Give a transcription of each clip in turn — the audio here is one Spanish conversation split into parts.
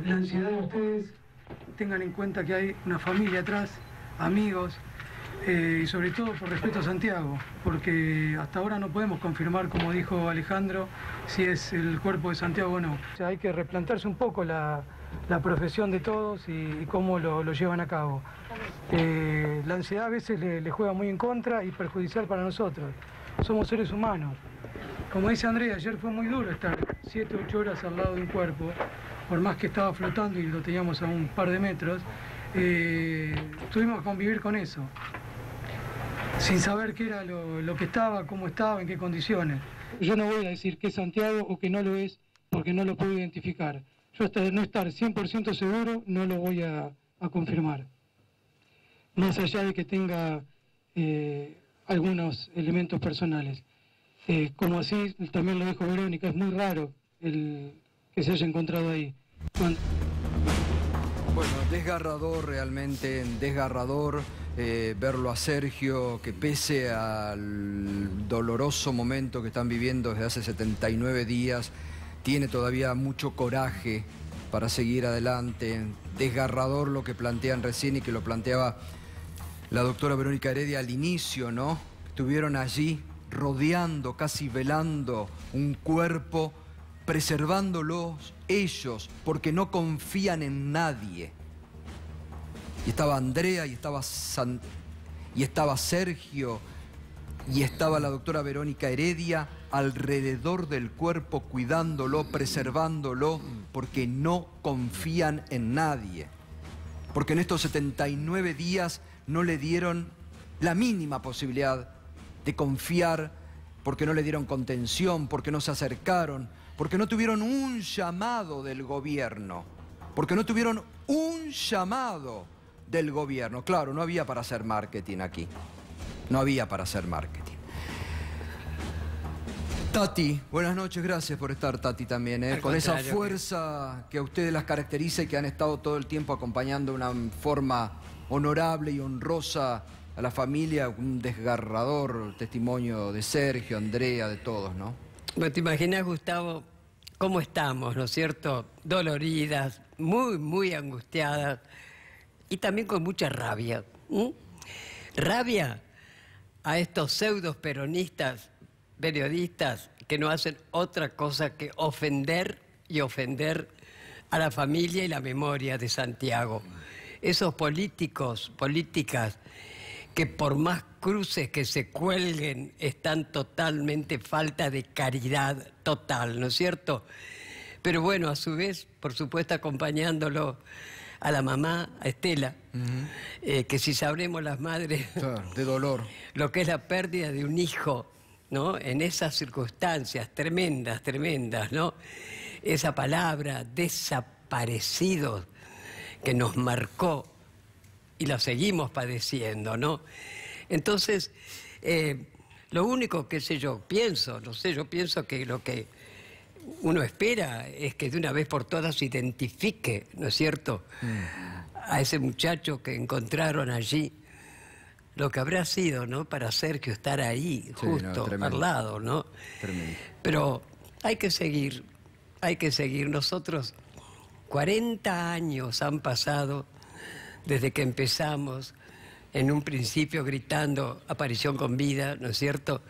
la ansiedad de ustedes, tengan en cuenta que hay una familia atrás, amigos, y sobre todo por respeto a Santiago, porque hasta ahora no podemos confirmar, como dijo Alejandro, si es el cuerpo de Santiago o no. O sea, hay que replantearse un poco la profesión de todos y cómo lo llevan a cabo. La ansiedad a veces le juega muy en contra y perjudicial para nosotros. Somos seres humanos. Como dice Andrea, ayer fue muy duro estar 7 u 8 horas al lado de un cuerpo, por más que estaba flotando y lo teníamos a un par de metros, tuvimos que convivir con eso, sin saber qué era lo que estaba, cómo estaba, en qué condiciones. Yo no voy a decir que es Santiago o que no lo es, porque no lo puedo identificar. Yo hasta no estar 100% seguro, no lo voy a confirmar. Más allá de que tenga algunos elementos personales. Como así también lo dijo Verónica, es muy raro que se haya encontrado ahí. Bueno, desgarrador realmente, desgarrador verlo a Sergio, que pese al doloroso momento que están viviendo desde hace 79 días, tiene todavía mucho coraje para seguir adelante. Desgarrador lo que plantean recién y que lo planteaba la doctora Verónica Heredia al inicio, ¿no? Estuvieron allí rodeando, casi velando un cuerpo, preservándolos ellos, porque no confían en nadie. Y estaba Andrea, y estaba Sergio, y estaba la doctora Verónica Heredia alrededor del cuerpo, cuidándolo, preservándolo, porque no confían en nadie. Porque en estos 79 días no le dieron la mínima posibilidad de confiar, porque no le dieron contención, porque no se acercaron, porque no tuvieron un llamado del gobierno, porque no tuvieron un llamado del gobierno. Claro, no había para hacer marketing aquí, no había para hacer marketing. Tati, buenas noches, gracias por estar, Tati, también, con esa fuerza que a ustedes las caracteriza y que han estado todo el tiempo acompañando de una forma honorable y honrosa a la familia. Un desgarrador testimonio de Sergio, Andrea, de todos, ¿no? Bueno, te imaginas, Gustavo, cómo estamos, ¿no es cierto? Doloridas, muy angustiadas y también con mucha rabia. Rabia a estos pseudos peronistas, periodistas que no hacen otra cosa que ofender y ofender a la familia y la memoria de Santiago. Esos políticos, políticas, que por más cruces que se cuelguen, están totalmente falta de caridad total, ¿no es cierto? Pero bueno, a su vez, por supuesto, acompañándolo a la mamá, a Estela, que si sabremos las madres... Claro, de dolor. Lo que es la pérdida de un hijo, ¿no? En esas circunstancias tremendas, ¿no? Esa palabra, desaparecidos, que nos marcó y la seguimos padeciendo, ¿no? Entonces, lo único que yo pienso que lo que uno espera es que de una vez por todas se identifique, ¿no es cierto?, a ese muchacho que encontraron allí, lo que habrá sido, ¿no?, para Sergio estar ahí, sí, justo al lado, ¿no? Tremendo. Pero hay que seguir. Nosotros, 40 años han pasado desde que empezamos, en un principio gritando aparición con vida, ¿no es cierto?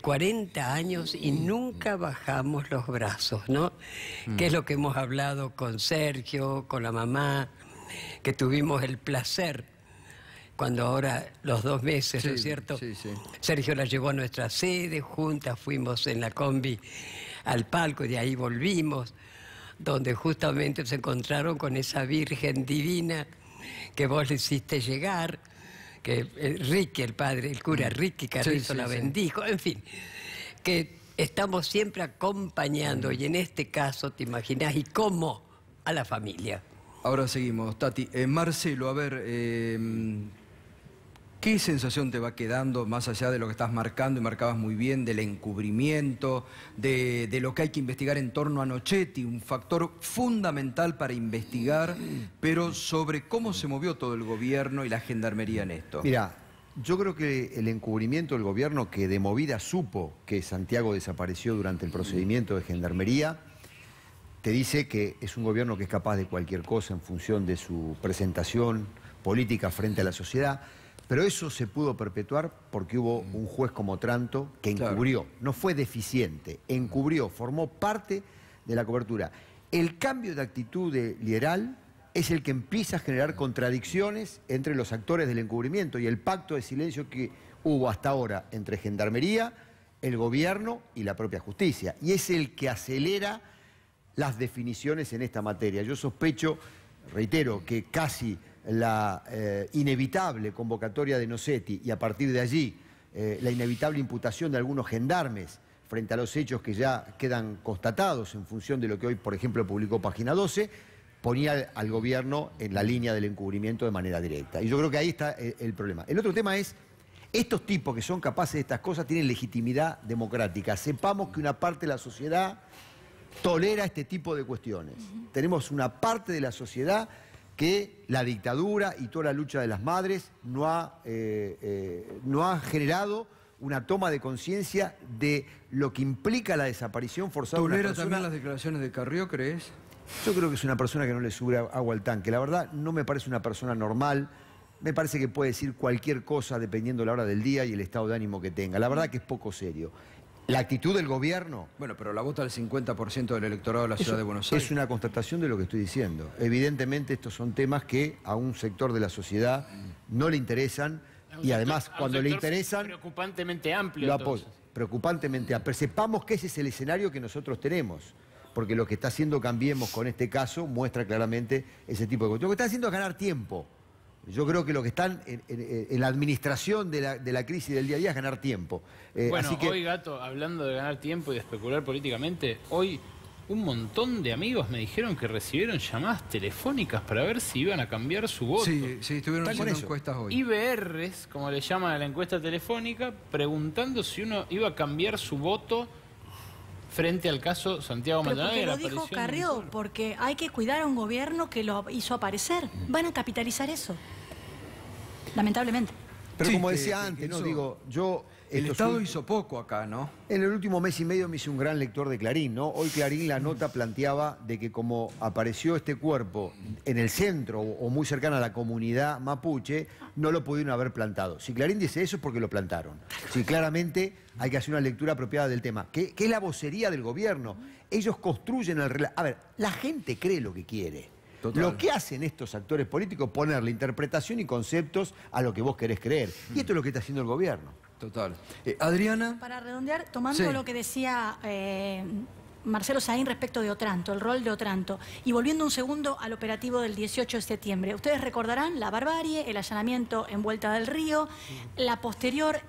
40 años y nunca bajamos los brazos, ¿no? Que es lo que hemos hablado con Sergio, con la mamá, que tuvimos el placer, cuando ahora los 2 meses, ¿no es cierto? Sí. Sergio la llevó a nuestra sede, juntas fuimos en la combi al palco, de ahí volvimos, donde justamente se encontraron con esa Virgen divina que vos le hiciste llegar, que Ricky, el padre, el cura Ricky Carrizo la bendijo, en fin, que estamos siempre acompañando, y en este caso, te imaginás, y cómo, a la familia. Ahora seguimos, Tati. Marcelo, a ver, ¿qué sensación te va quedando, más allá de lo que estás marcando, y marcabas muy bien, del encubrimiento, de lo que hay que investigar en torno a Nochetti, un factor fundamental para investigar, pero sobre cómo se movió todo el gobierno y la gendarmería en esto? Mira, yo creo que el encubrimiento del gobierno, que de movida supo que Santiago desapareció durante el procedimiento de gendarmería, te dice que es un gobierno que es capaz de cualquier cosa en función de su presentación política frente a la sociedad, pero eso se pudo perpetuar porque hubo un juez como Otranto que encubrió, no fue deficiente, encubrió, formó parte de la cobertura. El cambio de actitud de Lieral es el que empieza a generar contradicciones entre los actores del encubrimiento y el pacto de silencio que hubo hasta ahora entre Gendarmería, el gobierno y la propia justicia. Y es el que acelera las definiciones en esta materia. Yo sospecho, reitero, que casi la inevitable convocatoria de Nocetti y a partir de allí la inevitable imputación de algunos gendarmes frente a los hechos que ya quedan constatados en función de lo que hoy, por ejemplo, publicó Página 12, ponía al gobierno en la línea del encubrimiento de manera directa. Y yo creo que ahí está el problema. El otro tema es, estos tipos que son capaces de estas cosas tienen legitimidad democrática. Sepamos que una parte de la sociedad tolera este tipo de cuestiones. Tenemos una parte de la sociedad que la dictadura y toda la lucha de las madres no ha generado una toma de conciencia de lo que implica la desaparición forzada de una persona. ¿Tolera también las declaraciones de Carrió, crees? Yo creo que es una persona que no le sube agua al tanque. La verdad, no me parece una persona normal. Me parece que puede decir cualquier cosa dependiendo de la hora del día y el estado de ánimo que tenga. La verdad que es poco serio. La actitud del gobierno... Bueno, pero la vota el 50% del electorado de la ciudad de Buenos Aires. Es una constatación de lo que estoy diciendo. Evidentemente estos son temas que a un sector de la sociedad no le interesan y además cuando le interesan... Preocupantemente amplio. Lo apoya. Preocupantemente amplio. Pero sepamos que ese es el escenario que nosotros tenemos. Porque lo que está haciendo Cambiemos con este caso muestra claramente ese tipo de cuestiones. Lo que está haciendo es ganar tiempo. Yo creo que lo que están en la administración de la crisis del día a día es ganar tiempo. Bueno, así que... hoy, Gato, hablando de ganar tiempo y de especular políticamente, hoy un montón de amigos me dijeron que recibieron llamadas telefónicas para ver si iban a cambiar su voto. Sí, estuvieron haciendo encuestas hoy. IBRs, como le llaman a la encuesta telefónica, preguntando si uno iba a cambiar su voto frente al caso Santiago Maldonado. Pero porque lo dijo Carrió, porque hay que cuidar a un gobierno que lo hizo aparecer. Van a capitalizar eso, lamentablemente. Pero sí, como decía antes, ¿no? Digo, yo... El Estado hizo poco acá, ¿no? En el último mes y medio me hice un gran lector de Clarín, ¿no? Hoy Clarín la nota planteaba de que como apareció este cuerpo en el centro o muy cercano a la comunidad mapuche, no lo pudieron haber plantado. Si Clarín dice eso es porque lo plantaron. Sí, claramente hay que hacer una lectura apropiada del tema. ¿Qué es la vocería del gobierno? Ellos construyen el relato. A ver, la gente cree lo que quiere. Total. Lo que hacen estos actores políticos es ponerle interpretación y conceptos a lo que vos querés creer. Y esto es lo que está haciendo el gobierno. Total. Adriana. Para redondear, tomando lo que decía Marcelo Saín respecto de Otranto, el rol de Otranto, y volviendo un segundo al operativo del 18 de septiembre. Ustedes recordarán la barbarie, el allanamiento en Vuelta del Río, la posterior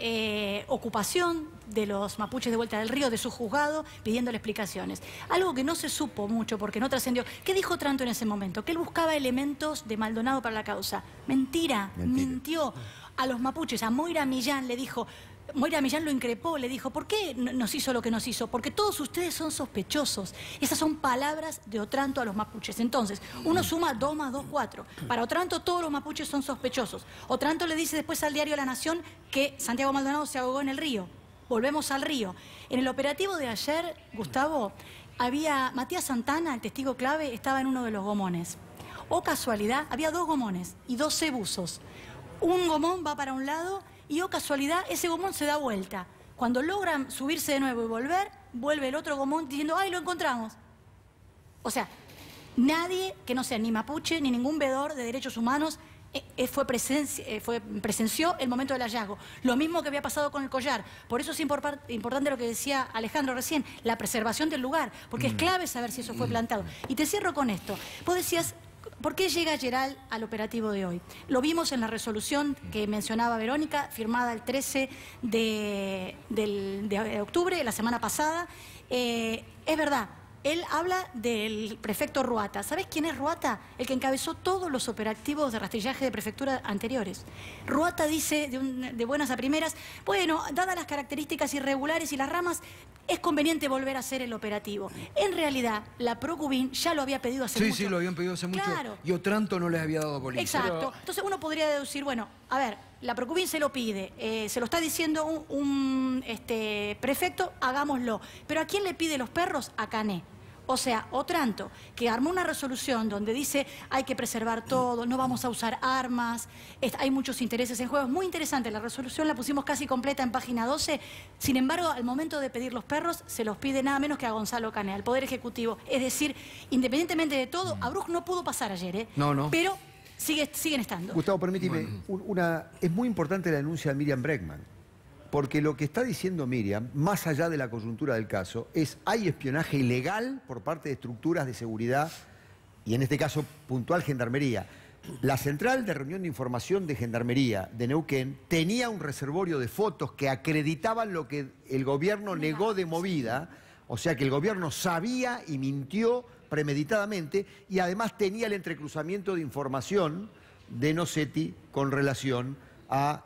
ocupación de los mapuches de Vuelta del Río, de su juzgado, pidiéndole explicaciones. Algo que no se supo mucho porque no trascendió. ¿Qué dijo Otranto en ese momento? Que él buscaba elementos de Maldonado para la causa. Mentira. Mintió. A los mapuches, a Moira Millán le dijo, Moira Millán lo increpó, le dijo, ¿por qué nos hizo lo que nos hizo? Porque todos ustedes son sospechosos. Esas son palabras de Otranto a los mapuches. Entonces, uno suma 2 más 2, 4. Para Otranto todos los mapuches son sospechosos. Otranto le dice después al diario La Nación que Santiago Maldonado se ahogó en el río. Volvemos al río. En el operativo de ayer, Gustavo, había Matías Santana, el testigo clave, estaba en uno de los gomones. O casualidad, había 2 gomones y 12 buzos. Un gomón va para un lado y, oh casualidad, ese gomón se da vuelta. Cuando logran subirse de nuevo y volver, vuelve el otro gomón diciendo, ¡ay, lo encontramos! O sea, nadie que no sea ni mapuche ni ningún veedor de derechos humanos presenció el momento del hallazgo. Lo mismo que había pasado con el collar. Por eso es importante lo que decía Alejandro recién, la preservación del lugar, porque es clave saber si eso fue plantado. Y te cierro con esto. Vos decías... ¿Por qué llega Geral al operativo de hoy? Lo vimos en la resolución que mencionaba Verónica, firmada el 13 de octubre, la semana pasada. Es verdad, él habla del prefecto Ruata. ¿Sabés quién es Ruata? El que encabezó todos los operativos de rastrillaje de prefectura anteriores. Ruata dice de buenas a primeras, bueno, dadas las características irregulares y las ramas, es conveniente volver a hacer el operativo. En realidad, la Procubín ya lo había pedido hace mucho. Sí, lo habían pedido hace mucho. Claro. Y Otranto no les había dado bolilla. Exacto. Entonces uno podría deducir, bueno, a ver, la Procubín se lo pide, se lo está diciendo un prefecto, hagámoslo. Pero ¿a quién le pide los perros? A Cané. O sea, Otranto, que armó una resolución donde dice hay que preservar todo, no vamos a usar armas, hay muchos intereses en juego. Es muy interesante, la resolución la pusimos casi completa en página 12. Sin embargo, al momento de pedir los perros, se los pide nada menos que a Gonzalo Canea, al Poder Ejecutivo. Es decir, independientemente de todo, Abruz no pudo pasar ayer, ¿eh? No. Pero siguen estando. Gustavo, permíteme, es muy importante la denuncia de Miriam Bregman, porque lo que está diciendo Miriam, más allá de la coyuntura del caso, hay espionaje ilegal por parte de estructuras de seguridad, y en este caso puntual Gendarmería. La central de reunión de información de Gendarmería de Neuquén tenía un reservorio de fotos que acreditaban lo que el gobierno negó de movida, o sea que el gobierno sabía y mintió premeditadamente, y además tenía el entrecruzamiento de información de Nocetti con relación a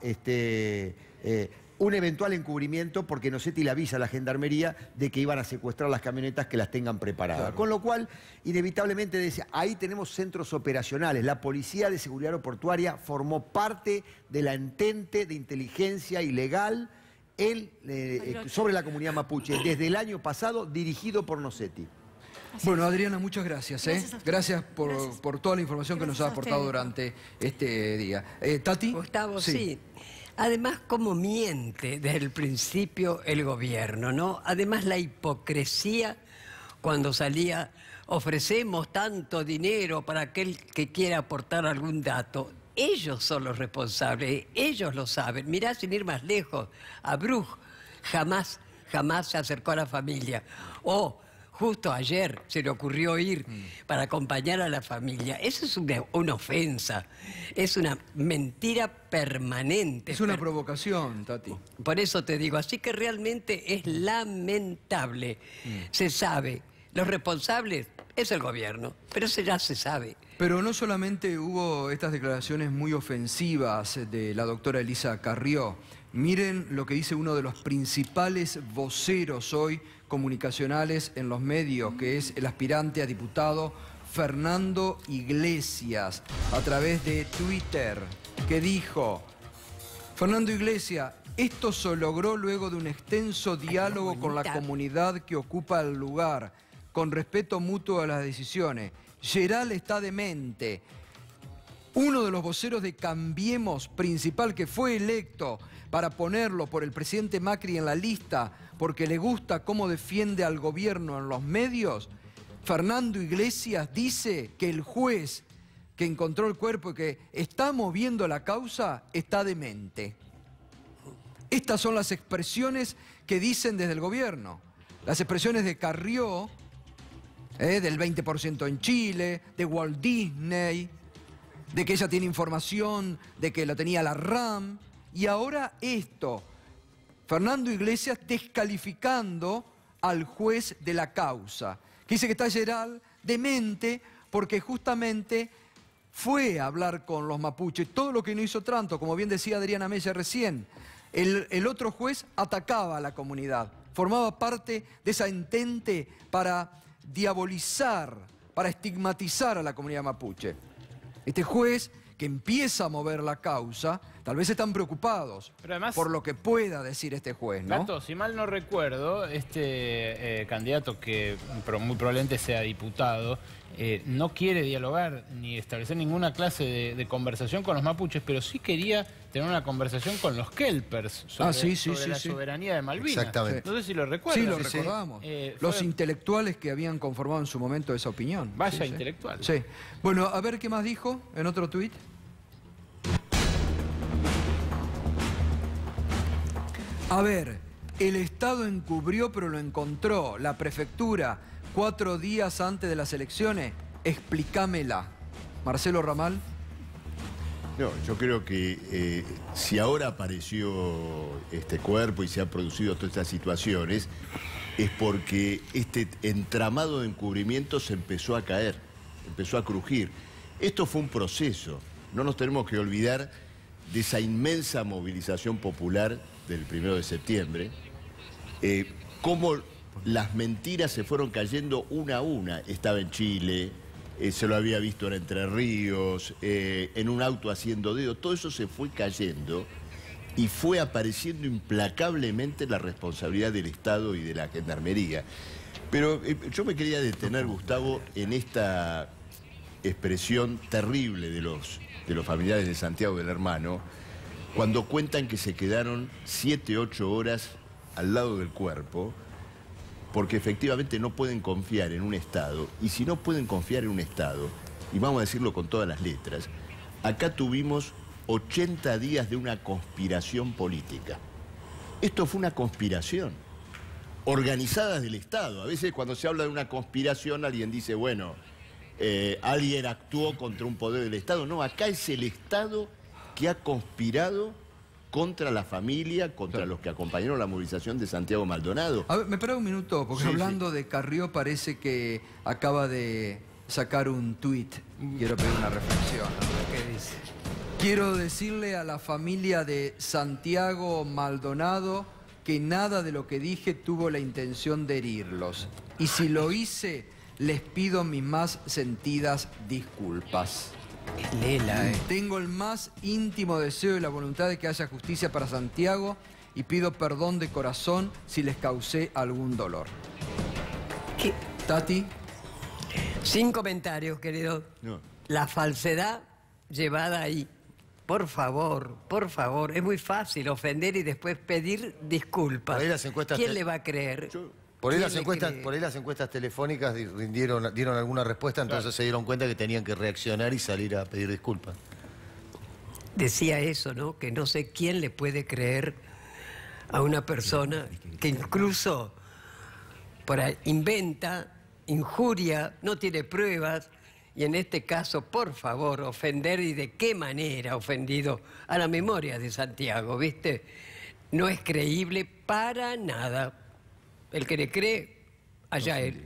un eventual encubrimiento, porque Nocetti le avisa a la Gendarmería de que iban a secuestrar las camionetas que las tengan preparadas. Claro. Con lo cual, inevitablemente decía, ahí tenemos centros operacionales. La Policía de Seguridad Aeroportuaria formó parte de la entente de inteligencia ilegal sobre la comunidad mapuche desde el año pasado, dirigido por Nocetti. Bueno, Adriana, muchas gracias. Gracias por toda la información que nos has aportado durante este día. ¿Tati? Gustavo, sí. Además, cómo miente desde el principio el gobierno, ¿no? Además, la hipocresía cuando salía, ofrecemos tanto dinero para aquel que quiera aportar algún dato. Ellos son los responsables, ellos lo saben. Mirá, sin ir más lejos, Abruz jamás se acercó a la familia. Justo ayer se le ocurrió ir para acompañar a la familia. Eso es una ofensa, es una mentira permanente. Es una provocación, Tati. Por eso te digo, así que realmente es lamentable. Se sabe, los responsables es el gobierno, pero eso ya se sabe. Pero no solamente hubo estas declaraciones muy ofensivas de la doctora Elisa Carrió. Miren lo que dice uno de los principales voceros hoy comunicacionales en los medios, que es el aspirante a diputado Fernando Iglesias, a través de Twitter, que dijo: Fernando Iglesias, esto se logró luego de un extenso diálogo con la comunidad que ocupa el lugar, con respeto mutuo a las decisiones. Geral está demente. Uno de los voceros de Cambiemos principal, que fue electo para ponerlo por el presidente Macri en la lista porque le gusta cómo defiende al gobierno en los medios, Fernando Iglesias, dice que el juez que encontró el cuerpo y que está moviendo la causa está demente. Estas son las expresiones que dicen desde el gobierno. Las expresiones de Carrió, del 20% en Chile, de Walt Disney, de que ella tiene información, de que lo tenía la RAM, y ahora esto, Fernando Iglesias descalificando al juez de la causa, que dice que está Geral demente porque justamente fue a hablar con los mapuches, todo lo que no hizo Otranto, como bien decía Adriana Mella recién. El otro juez atacaba a la comunidad, formaba parte de esa entente para diabolizar, para estigmatizar a la comunidad mapuche. Este juez que empieza a mover la causa, tal vez están preocupados por lo que pueda decir este juez, ¿no? Gato, si mal no recuerdo, candidato que muy probablemente sea diputado, no quiere dialogar ni establecer ninguna clase de conversación con los mapuches, pero sí quería tener una conversación con los kelpers sobre la soberanía de Malvinas. Exactamente. No sé si lo recuerdan. Sí, lo recordamos. Los intelectuales que habían conformado en su momento esa opinión. Vaya intelectual. Sí. Bueno, a ver qué más dijo en otro tuit. A ver, el Estado encubrió pero lo encontró. La prefectura, 4 días antes de las elecciones, explícamela. Marcelo Ramal. No, yo creo que si ahora apareció este cuerpo y se han producido todas estas situaciones, es porque este entramado de encubrimiento se empezó a caer, empezó a crujir. Esto fue un proceso. No nos tenemos que olvidar de esa inmensa movilización popular del 1 de septiembre, cómo las mentiras se fueron cayendo una a una. Estaba en Chile, se lo había visto en Entre Ríos, en un auto haciendo dedo, todo eso se fue cayendo y fue apareciendo implacablemente la responsabilidad del Estado y de la Gendarmería. Pero yo me quería detener, Gustavo, en esta expresión terrible de los familiares de Santiago del Hermano, cuando cuentan que se quedaron 7, 8 horas al lado del cuerpo, porque efectivamente no pueden confiar en un Estado, y si no pueden confiar en un Estado, y vamos a decirlo con todas las letras, acá tuvimos 80 días de una conspiración política. Esto fue una conspiración, organizada del Estado. A veces cuando se habla de una conspiración alguien dice, bueno, alguien actuó contra un poder del Estado. No, acá es el Estado que ha conspirado contra la familia, contra los que acompañaron la movilización de Santiago Maldonado. A ver, me espera un minuto, porque hablando de Carrió parece que acaba de sacar un tuit. Quiero pedir una reflexión. ¿Qué dice? Quiero decirle a la familia de Santiago Maldonado que nada de lo que dije tuvo la intención de herirlos. Y si lo hice, les pido mis más sentidas disculpas. Lela, Tengo el más íntimo deseo y la voluntad de que haya justicia para Santiago y pido perdón de corazón si les causé algún dolor. ¿Qué? Tati. Sin comentarios, querido. No. La falsedad llevada ahí. Por favor, es muy fácil ofender y después pedir disculpas. Por ahí las encuestas ¿Quién le va a creer? Por ahí las encuestas telefónicas dieron alguna respuesta, entonces se dieron cuenta que tenían que reaccionar y salir a pedir disculpas. Decía eso, ¿no? Que no sé quién le puede creer a una persona que incluso por ahí inventa, injuria, no tiene pruebas, y en este caso, por favor, ofender, y de qué manera ofendido a la memoria de Santiago, ¿viste? No es creíble para nada. El que le cree, allá él.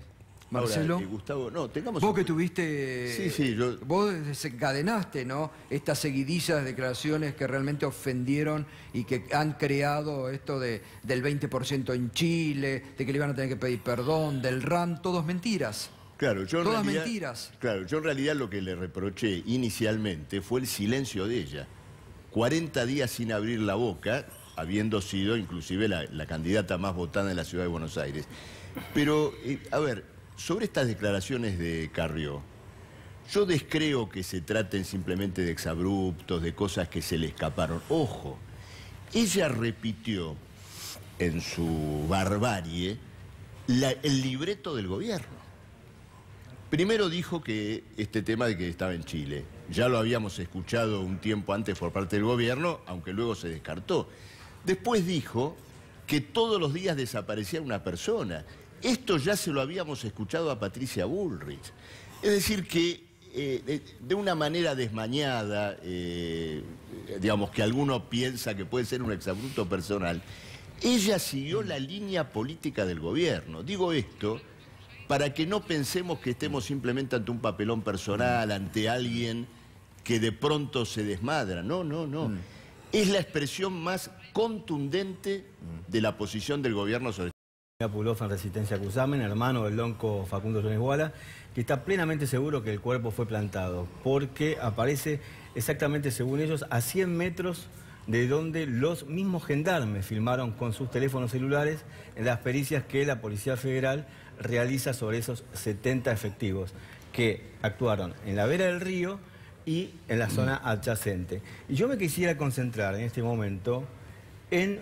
Marcelo. Ahora, Gustavo, no, tengamos... Vos que tuviste... Sí, sí, yo... Vos desencadenaste, ¿no? Estas seguidillas de declaraciones que realmente ofendieron y que han creado esto del 20% en Chile, de que le iban a tener que pedir perdón, del RAM, todos mentiras. Claro, yo en Todas realidad, mentiras. Claro, yo en realidad lo que le reproché inicialmente fue el silencio de ella. 40 días sin abrir la boca, habiendo sido inclusive la candidata más votada en la ciudad de Buenos Aires. Pero, a ver, sobre estas declaraciones de Carrió, yo descreo que se traten simplemente de exabruptos, de cosas que se le escaparon. Ojo, ella repitió en su barbarie el libreto del gobierno. Primero dijo que este tema de que estaba en Chile, ya lo habíamos escuchado un tiempo antes por parte del gobierno, aunque luego se descartó. Después dijo que todos los días desaparecía una persona. Esto ya se lo habíamos escuchado a Patricia Bullrich. Es decir que de una manera desmañada, digamos que alguno piensa que puede ser un exabrupto personal, ella siguió la línea política del gobierno. Digo esto para que no pensemos que estemos simplemente ante un papelón personal, ante alguien que de pronto se desmadra. No, no, no. Es la expresión más contundente de la posición del gobierno sobre... Pulov en Resistencia Cusamen, hermano del lonco Facundo Jones Guala, que está plenamente seguro que el cuerpo fue plantado, porque aparece exactamente, según ellos, a 100 metros de donde los mismos gendarmes filmaron con sus teléfonos celulares en las pericias que la Policía Federal realiza sobre esos 70 efectivos que actuaron en la vera del río y en la zona adyacente. Y yo me quisiera concentrar en este momento en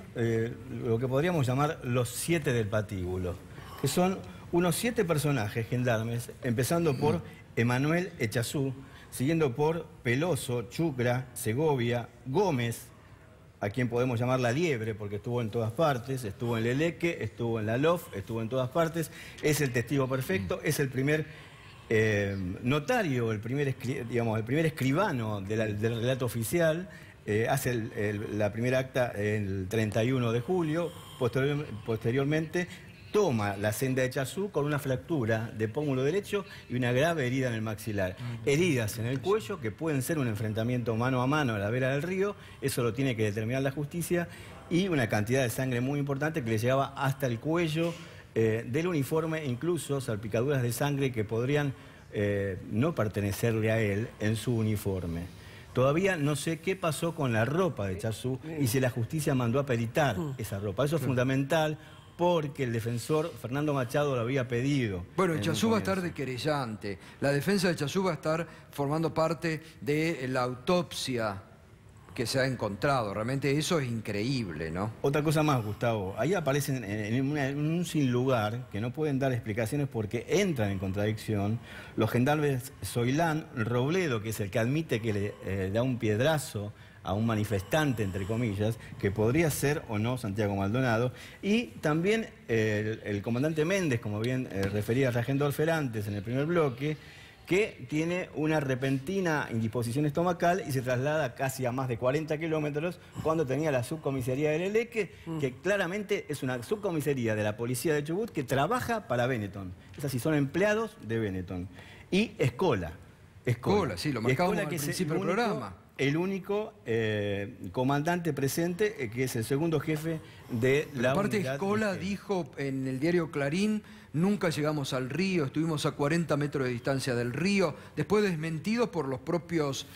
lo que podríamos llamar los 7 del patíbulo, que son unos 7 personajes gendarmes, empezando por Emanuel Echazú, siguiendo por Peloso, Chucra, Segovia, Gómez, a quien podemos llamar la liebre porque estuvo en todas partes, estuvo en Leleque, estuvo en la LOF, estuvo en todas partes, es el testigo perfecto, es el primer notario, el primer escribano del relato oficial, hace la primera acta el 31 de julio, posteriormente toma la senda de Echazú con una fractura de pómulo derecho y una grave herida en el maxilar. Heridas en el cuello que pueden ser un enfrentamiento mano a mano a la vera del río, eso lo tiene que determinar la justicia, y una cantidad de sangre muy importante que le llegaba hasta el cuello del uniforme, incluso salpicaduras de sangre que podrían no pertenecerle a él en su uniforme. Todavía no sé qué pasó con la ropa de Echazú y si la justicia mandó a peritar esa ropa. Eso es fundamental. porque el defensor Fernando Machado lo había pedido. Bueno, Echazú va a estar de querellante. La defensa de Echazú va a estar formando parte de la autopsia que se ha encontrado. Realmente eso es increíble, ¿no? Otra cosa más, Gustavo. Ahí aparecen en un sin lugar que no pueden dar explicaciones porque entran en contradicción los gendarmes Soilán, Robledo, que es el que admite que le da un piedrazo a un manifestante, entre comillas, que podría ser o no Santiago Maldonado, y también el comandante Méndez, como bien refería Rajendorfer antes en el primer bloque, que tiene una repentina indisposición estomacal y se traslada casi a más de 40 kilómetros cuando tenía la subcomisaría del Eleque, que claramente es una subcomisaría de la policía de Chubut que trabaja para Benetton. Es así, son empleados de Benetton. Y Escola. Escola, sí, lo marcamos al principio del programa. El único comandante presente, que es el segundo jefe de la Aparte, unidad. Escola dijo en el diario Clarín: nunca llegamos al río, estuvimos a 40 metros de distancia del río, después desmentidos por los propios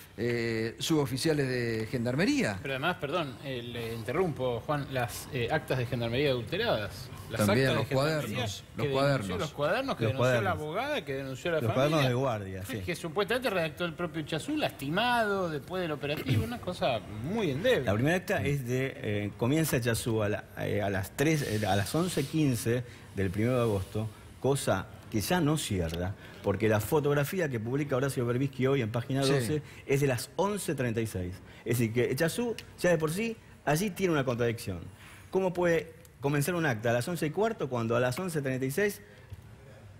suboficiales de Gendarmería. Pero además, perdón, le interrumpo, Juan, las actas de Gendarmería adulteradas. Las También actas los de cuadernos. Los cuadernos que denunció la abogada, que denunció la familia. Los cuadernos de guardia, sí. Que supuestamente redactó el propio Echazú, lastimado después del operativo, una cosa muy endeble. La primera acta es de, comienza Echazú a las 11:15 del 1 de agosto, cosa que ya no cierra, porque la fotografía que publica Horacio Berbisky hoy en página 12 es de las 11:36. Es decir, que Echazú, ya de por sí, allí tiene una contradicción. ¿Cómo puede comenzar un acta a las 11:15 cuando a las 11:36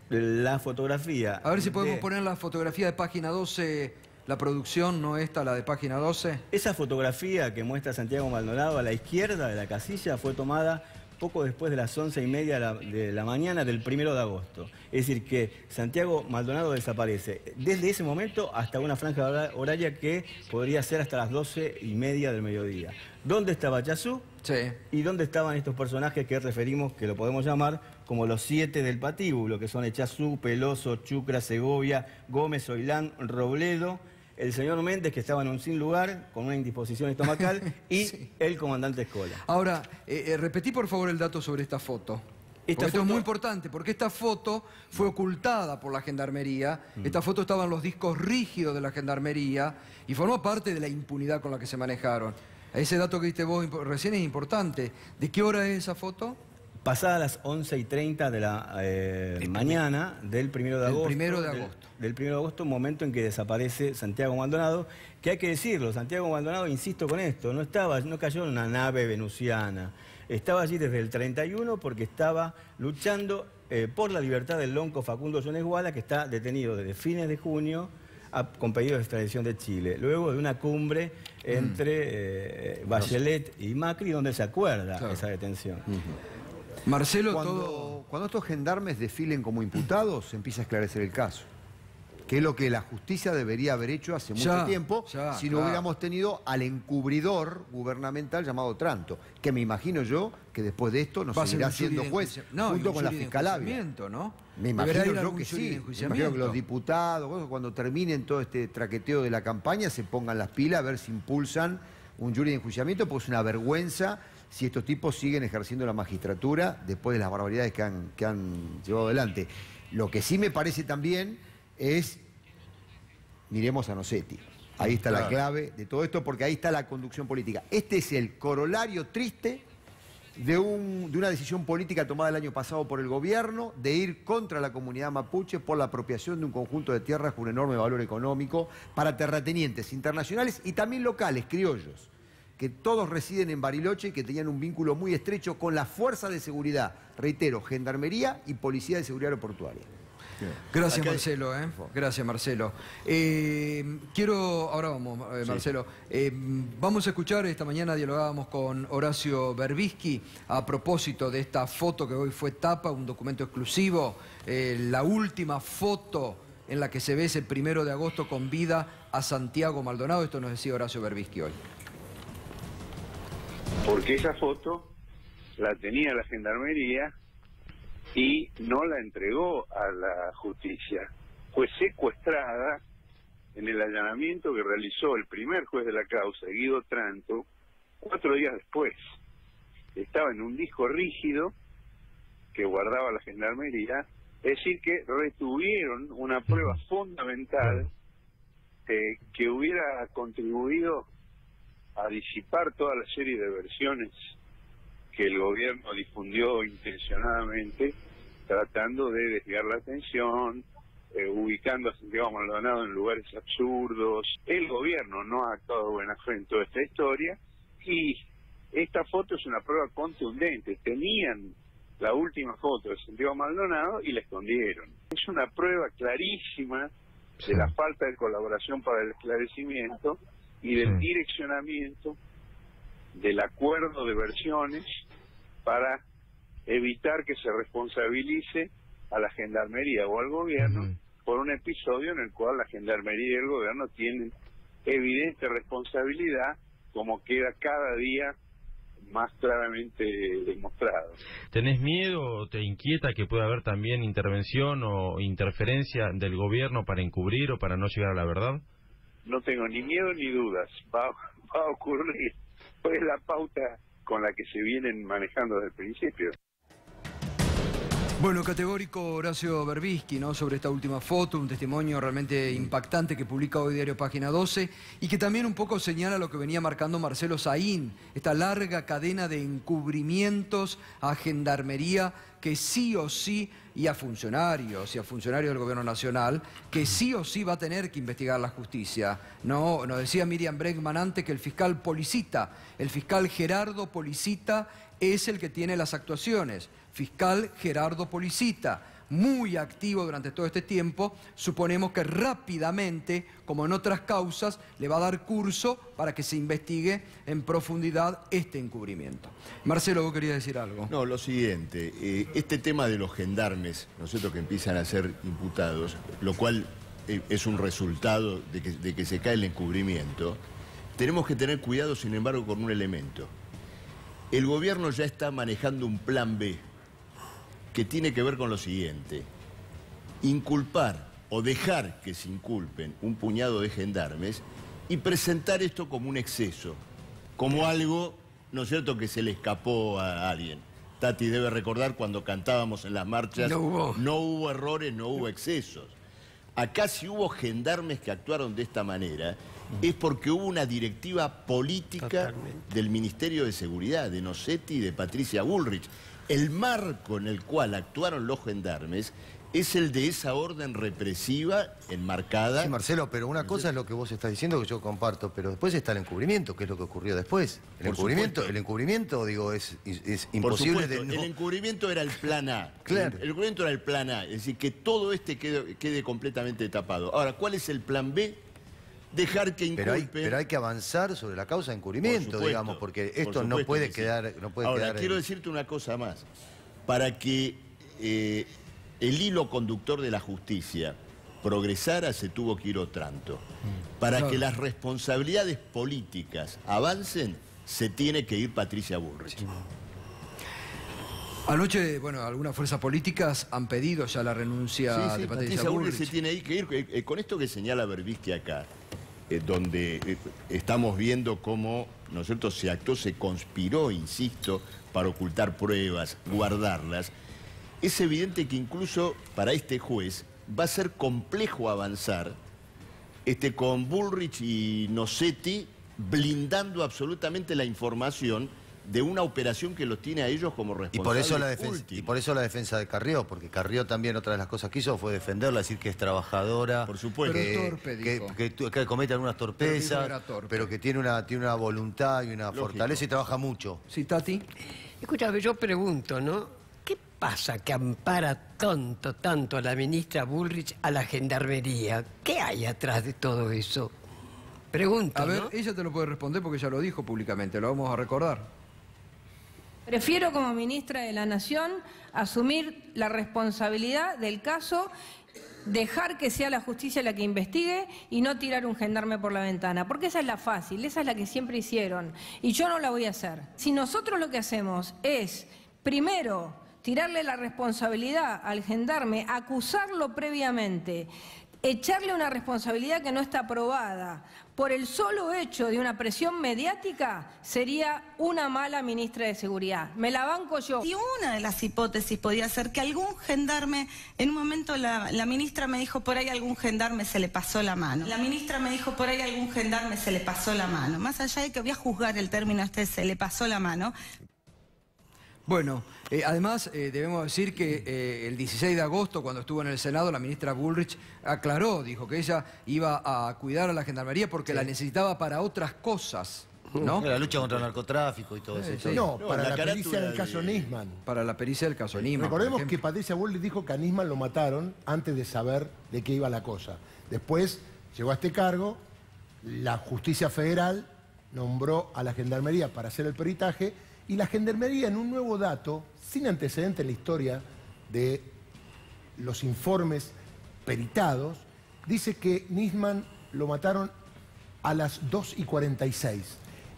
la fotografía... A ver si podemos poner la fotografía de página 12, la producción, no esta, la de página 12. Esa fotografía que muestra Santiago Maldonado a la izquierda de la casilla fue tomada poco después de las 11:30 de la mañana del 1 de agosto. Es decir, que Santiago Maldonado desaparece desde ese momento hasta una franja horaria que podría ser hasta las 12:30 del mediodía. ¿Dónde estaba Echazú? Sí. ¿Y dónde estaban estos personajes que referimos, que lo podemos llamar como los 7 del patíbulo, que son Echazú, Peloso, Chucra, Segovia, Gómez, Soilán, Robledo, el señor Méndez, que estaba en un sin lugar, con una indisposición estomacal, y el comandante Escola. Ahora, repetí por favor el dato sobre esta foto. Esto es muy importante, porque esta foto fue ocultada por la Gendarmería. Esta foto estaba en los discos rígidos de la Gendarmería y formó parte de la impunidad con la que se manejaron. Ese dato que diste vos recién es importante. ¿De qué hora es esa foto? Pasada las 11:30 de la mañana del 1 de agosto. Del 1 de agosto. Del 1 de agosto, momento en que desaparece Santiago Maldonado, que hay que decirlo, Santiago Maldonado, insisto con esto, no cayó en una nave venusiana. Estaba allí desde el 31 porque estaba luchando por la libertad del lonco Facundo Jones Guala, que está detenido desde fines de junio con pedido de extradición de Chile, luego de una cumbre entre Bachelet y Macri, donde se acuerda esa detención. Marcelo, cuando estos gendarmes desfilen como imputados, se empieza a esclarecer el caso. Que es lo que la justicia debería haber hecho hace mucho tiempo, si no hubiéramos tenido al encubridor gubernamental llamado Tranto, que me imagino yo que después de esto nos seguirá siendo juez, junto con la fiscal Ávila. ¿No? Me imagino yo que sí. Me imagino que los diputados, cuando terminen todo este traqueteo de la campaña, se pongan las pilas a ver si impulsan un jury de enjuiciamiento, porque es una vergüenza si estos tipos siguen ejerciendo la magistratura después de las barbaridades que han llevado adelante. Lo que sí me parece también es, miremos a Nocetti. Ahí está la clave de todo esto, porque ahí está la conducción política. Este es el corolario triste de una decisión política tomada el año pasado por el gobierno de ir contra la comunidad mapuche por la apropiación de un conjunto de tierras con un enorme valor económico para terratenientes internacionales y también locales, criollos, que todos residen en Bariloche y que tenían un vínculo muy estrecho con la fuerza de seguridad, reitero, Gendarmería y Policía de Seguridad Aeroportuaria. Gracias, Marcelo. Gracias, Marcelo. Ahora vamos, Marcelo. Vamos a escuchar, esta mañana dialogábamos con Horacio Berbisky a propósito de esta foto que hoy fue tapa, un documento exclusivo, la última foto en la que se ve ese 1 de agosto con vida a Santiago Maldonado. Esto nos decía Horacio Berbisky hoy. Porque esa foto la tenía la Gendarmería y no la entregó a la justicia. Fue secuestrada en el allanamiento que realizó el primer juez de la causa, Guido Tranto, 4 días después. Estaba en un disco rígido que guardaba la Gendarmería, es decir, que retuvieron una prueba fundamental que hubiera contribuido a disipar toda la serie de versiones que el gobierno difundió intencionadamente, tratando de desviar la atención, ubicando a Santiago Maldonado en lugares absurdos. El gobierno no ha actuado de buena fe en toda esta historia, y esta foto es una prueba contundente. Tenían la última foto de Santiago Maldonado y la escondieron. Es una prueba clarísima de la falta de colaboración para el esclarecimiento y del direccionamiento del acuerdo de versiones para evitar que se responsabilice a la Gendarmería o al gobierno por un episodio en el cual la Gendarmería y el gobierno tienen evidente responsabilidad, como queda cada día más claramente demostrado. ¿Tenés miedo o te inquieta que pueda haber también intervención o interferencia del gobierno para encubrir o para no llegar a la verdad? No tengo ni miedo ni dudas, va a ocurrir. Pues la pauta con la que se vienen manejando desde el principio. Bueno, categórico Horacio Berbisky, ¿no?, sobre esta última foto, un testimonio realmente impactante que publica hoy Diario Página 12 y que también un poco señala lo que venía marcando Marcelo Saín, esta larga cadena de encubrimientos a Gendarmería que sí o sí, y a funcionarios del Gobierno Nacional, que sí o sí va a tener que investigar la justicia. No, nos decía Miriam Bregman antes que el fiscal Gerardo Policita es el que tiene las actuaciones. Fiscal Gerardo Policita, muy activo durante todo este tiempo, suponemos que rápidamente, como en otras causas, le va a dar curso para que se investigue en profundidad este encubrimiento. Marcelo, ¿vos querías decir algo? No, lo siguiente, este tema de los gendarmes, ¿no es cierto?, que empiezan a ser imputados, lo cual es un resultado de que se cae el encubrimiento, tenemos que tener cuidado, sin embargo, con un elemento. El gobierno ya está manejando un plan B, que tiene que ver con lo siguiente: inculpar o dejar que se inculpen un puñado de gendarmes y presentar esto como un exceso, como algo, ¿no es cierto?, que se le escapó a alguien. Tati debe recordar cuando cantábamos en las marchas, no hubo errores, no hubo excesos. Acá si hubo gendarmes que actuaron de esta manera, es porque hubo una directiva política del Ministerio de Seguridad, de Nossetti y de Patricia Bullrich. El marco en el cual actuaron los gendarmes es el de esa orden represiva enmarcada. Sí, Marcelo, pero una cosa es lo que vos estás diciendo, que yo comparto, pero después está el encubrimiento, que es lo que ocurrió después. El encubrimiento, digo, es imposible de no... El encubrimiento era el plan A. Claro. El encubrimiento era el plan A, es decir, que todo quede completamente tapado. Ahora, ¿cuál es el plan B? Dejar que inculpen... Pero hay que avanzar sobre la causa de encubrimiento, digamos, porque esto no puede quedar... Ahora, quiero decirte una cosa más. Para que el hilo conductor de la justicia progresara, se tuvo que ir Otranto. Para que las responsabilidades políticas avancen, se tiene que ir Patricia Bullrich. Sí. Anoche, bueno, algunas fuerzas políticas han pedido ya la renuncia de Patricia Bullrich. Se tiene que ir. Con esto que señala Berbisky acá, donde estamos viendo cómo, ¿no es cierto?, se conspiró, insisto, para ocultar pruebas, guardarlas. Es evidente que incluso para este juez va a ser complejo avanzar con Bullrich y Nossetti blindando absolutamente la información de una operación que los tiene a ellos como responsables. Y por eso la defensa de Carrió, porque Carrió también otra de las cosas que hizo fue defenderla, decir que es trabajadora, por supuesto, que comete algunas torpezas, pero que tiene una voluntad y una fortaleza y trabaja mucho. Sí, Tati. Escúchame, yo pregunto, ¿no? ¿Qué pasa que ampara tanto a la ministra Bullrich a la Gendarmería? ¿Qué hay atrás de todo eso? Pregunto, A ver, ¿no? ella te lo puede responder porque ya lo dijo públicamente, lo vamos a recordar. Prefiero como ministra de la Nación asumir la responsabilidad del caso, dejar que sea la justicia la que investigue y no tirar un gendarme por la ventana, porque esa es la fácil, esa es la que siempre hicieron y yo no la voy a hacer. Si nosotros lo que hacemos es, primero, tirarle la responsabilidad al gendarme, acusarlo previamente, echarle una responsabilidad que no está probada por el solo hecho de una presión mediática sería una mala ministra de Seguridad. Me la banco yo. Y una de las hipótesis podía ser que algún gendarme, en un momento la ministra me dijo, por ahí algún gendarme se le pasó la mano. La ministra me dijo, por ahí algún gendarme se le pasó la mano. Más allá de que voy a juzgar el término se le pasó la mano. Bueno, además debemos decir que el 16 de agosto, cuando estuvo en el Senado, la ministra Bullrich aclaró, dijo que ella iba a cuidar a la Gendarmería porque la necesitaba para otras cosas, ¿no? La lucha contra el narcotráfico y todo eso. No, para la pericia del caso Nisman. Para la pericia del caso Nisman. Recordemos que Patricia Bullrich dijo que a Nisman lo mataron antes de saber de qué iba la cosa. Después llegó a este cargo, la Justicia Federal nombró a la Gendarmería para hacer el peritaje. Y la Gendarmería, en un nuevo dato, sin antecedente en la historia de los informes peritados, dice que Nisman lo mataron a las 2:46.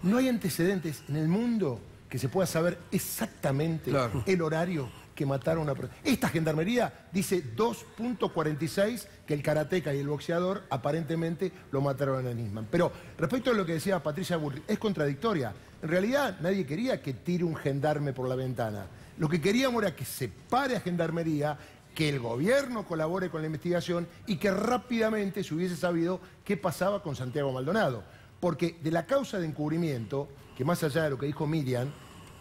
No hay antecedentes en el mundo que se pueda saber exactamente el horario que mataron a una persona. Esta Gendarmería dice 2:46 que el karateca y el boxeador aparentemente lo mataron a Nisman. Pero respecto a lo que decía Patricia Bullrich, es contradictoria. En realidad nadie quería que tire un gendarme por la ventana. Lo que queríamos era que se pare a Gendarmería, que el gobierno colabore con la investigación y que rápidamente se hubiese sabido qué pasaba con Santiago Maldonado. Porque de la causa de encubrimiento, que más allá de lo que dijo Miriam,